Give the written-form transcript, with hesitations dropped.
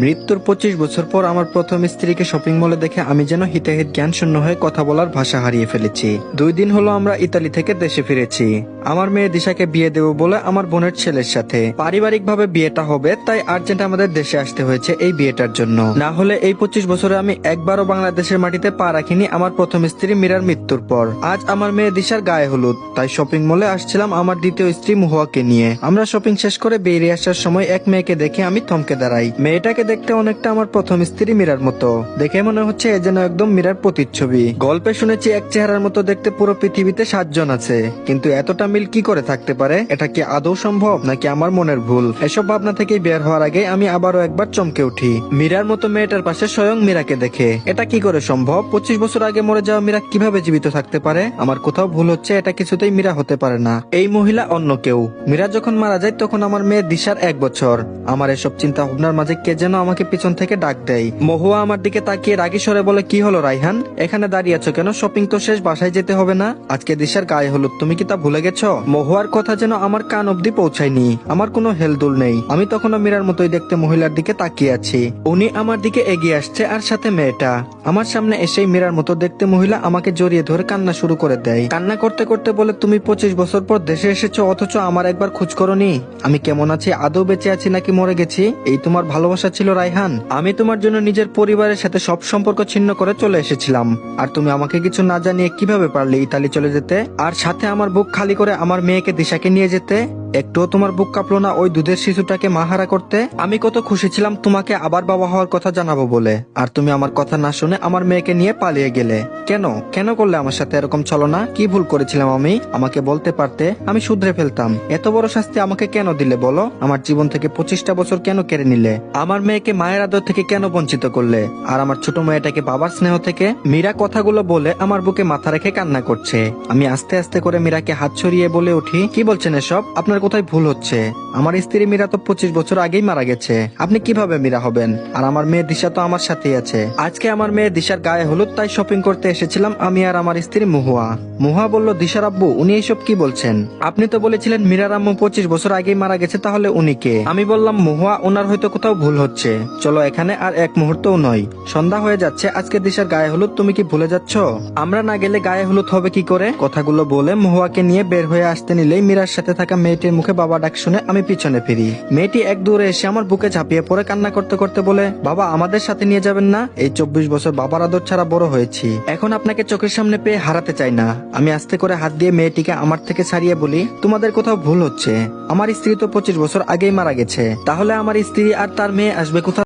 মৃত্যুর 25 বছর পর আমার প্রথম স্ত্রীকে শপিং মলে দেখে আমি যেন হিতাহিত জ্ঞান শূন্য হয়ে কথা বলার ভাষা হারিয়ে ফেলেছি। 2 দিন হলো আমরা ইতালি থেকে দেশে ফিরেছি। আমার মেয়ে দিশাকে বিয়ে দেবো বলে আমার বোনের ছেলের সাথে পারিবারিক ভাবে বিয়েটা হবে, তাই আর্জেন্ট আমাদের দেশে আসতে হয়েছে এই বিয়েটার জন্য। না হলে এই 25 বছরে আমি একবারও বাংলাদেশের মাটিতে পা রাখিনি আমার প্রথম স্ত্রী মীরার মৃত্যুর পর। আজ আমার মেয়ে দিশার গায়ে হলুদ, তাই শপিং মলে আসছিলাম আমার দ্বিতীয় স্ত্রী মুহুয়াকে নিয়ে। আমরা শপিং শেষ করে বেরিয়ে আসার সময় এক মেয়েকে দেখে আমি থমকে দাঁড়াই। মেয়েটাকে দেখতে অনেকটা আমার প্রথম স্ত্রী মীরার মতো, দেখে মনে হচ্ছে এ যেন একদম মীরার প্রতিচ্ছবি। গল্পে শুনেছি এক চেহারার মতো দেখতে পুরো পৃথিবীতে 7 জন আছে, কিন্তু এতটা মিল কি করে থাকতে পারে? এটা কি আদৌ সম্ভব নাকি আমার মনের ভুল? এসব ভাবনা থেকে বের হওয়ার আগে আমি আবারও একবার চমকে উঠি মীরার মতো মেয়েটার পাশে স্বয়ং মীরাকে দেখে। এটা কি করে সম্ভব? 25 বছর আগে মরে যাওয়া মীরা কিভাবে জীবিত থাকতে পারে? আমার কোথাও ভুল হচ্ছে, এটা কিছুতেই মীরা হতে পারে না। এই মহিলা অন্য কেউ। মীরা যখন মারা যায় তখন আমার মেয়ে দিশার 1 বছর। আমার এসব চিন্তা ভাবনার মাঝে কে যেন আমাকে পিছন থেকে ডাক দেয়। মহুয়া আমার দিকে তাকিয়ে রাগী স্বরে বলে, কি হলো রাইহান, এখানে দাঁড়িয়ে আছো কেন? শপিং তো শেষ, বাসায় যেতে হবে না? আজকে দিশার গায়ে হলুদ, তুমি কি তা ভুলে গেছো? মহুয়ার কথা যেন আমার কান অব্দি পৌঁছায়নি। আমার কোনো হেলদুল নেই। আমি তখনও মীরার মতোই দেখতে মহিলার দিকে তাকিয়ে আছি। উনি আমার দিকে এগিয়ে আসছে আর সাথে মেয়েটা। আমার সামনে এসেই মীরার মতো দেখতে মহিলা আমাকে জড়িয়ে ধরে কান্না শুরু করে দেয়। কান্না করতে করতে বলে, তুমি 25 বছর পর দেশে এসেছো, অথচ আমার একবার খোঁজ করোনি। আমি কেমন আছি, আদৌ বেঁচে আছি নাকি মরে গেছি? এই তোমার ভালোবাসা ছিল রাইহান? আমি তোমার জন্য নিজের পরিবারের সাথে সব সম্পর্ক ছিন্ন করে চলে এসেছিলাম, আর তুমি আমাকে কিছু না জানিয়ে কিভাবে পারলে ইতালি চলে যেতে, আর সাথে আমার বুক খালি করে আমার মেয়েকে দিশাকে নিয়ে যেতে? একটুও তোমার বুক কাঁপলো না ওই দুধের শিশুটাকে মাহারা করতে? আমি কত খুশি ছিলাম তোমাকে আবার বাবা হওয়ার কথা জানাবো বলে, আর তুমি আমার কথা না শুনে আমার মেয়েকে নিয়ে পালিয়ে গেলে। কেন কেন করলে আমার সাথে এরকম ছলনা? কি ভুল করেছিলাম আমি? আমাকে বলতে পারতে, আমি শুধরে ফেলতাম। এত বড় শাস্তি আমাকে কেন দিলে বলো? আমার জীবন থেকে 25টা বছর কেন কেড়ে নিলে? আমার মেয়েকে মায়ের আদর থেকে কেন বঞ্চিত করলে? আর আমার ছোট মেয়েটাকে বাবার স্নেহ থেকে? মীরা কথাগুলো বলে আমার বুকে মাথা রেখে কান্না করছে। আমি আস্তে আস্তে করে মীরাকে হাত ছড়িয়ে বলে উঠি, কি বলছেন এসব? আপনার কোথায় ভুল হচ্ছে? আমার স্ত্রী মীরা তো 25 বছর আগেই মারা গেছে। আপনি কিভাবে মীরা হবেন? আর আমার মেয়ে দিশা তো আমার সাথেই আছে। আজকে আমার মেয়ে দিশার গায়ে হলুদ, তাই শপিং করতে এসেছিলাম আমি আর আমার স্ত্রী মুহুয়া। মুহুয়া বলল, দিশার আব্বু, উনি এইসব কি বলছেন? আপনি তো বলেছিলেন মীরার আম্মু 25 বছর আগেই মারা গেছে, তাহলে উনি কে? আমি বললাম, মুহুয়া, ওনার হয়তো কোথাও ভুল হচ্ছে। চলো এখানে আর এক মুহূর্তও নয়, সন্ধ্যা হয়ে যাচ্ছে। আজকে দিশার গায়ে হলুদ, তুমি কি ভুলে যাচ্ছ? আমরা না গেলে গায়ে হলুদ হবে কি করে? কথাগুলো বলে মুহুয়াকে নিয়ে বের হয়ে আসতে নিলেই মীরার সাথে থাকা মেয়েটির মুখে বাবা ডাক শুনে আমি পিছনে ফিরি। মেয়েটি এক দূরে এসে আমার বুকে ঝাঁপিয়ে পড়ে কান্না করতে করতে বলে, বাবা, আমাদের সাথে নিয়ে যাবেন না? এই 24 বছর বাবার আদর ছাড়া বড় হয়েছি, এখন আপনাকে চোখের সামনে পেয়ে হারাতে চাই না। আমি আস্তে করে হাত দিয়ে মেয়েটিকে আমার থেকে ছাড়িয়ে বলি, তোমাদের কোথাও ভুল হচ্ছে। আমার স্ত্রী তো 25 বছর আগেই মারা গেছে, তাহলে আমার স্ত্রী আর তার মেয়ে আসবে কোথাও?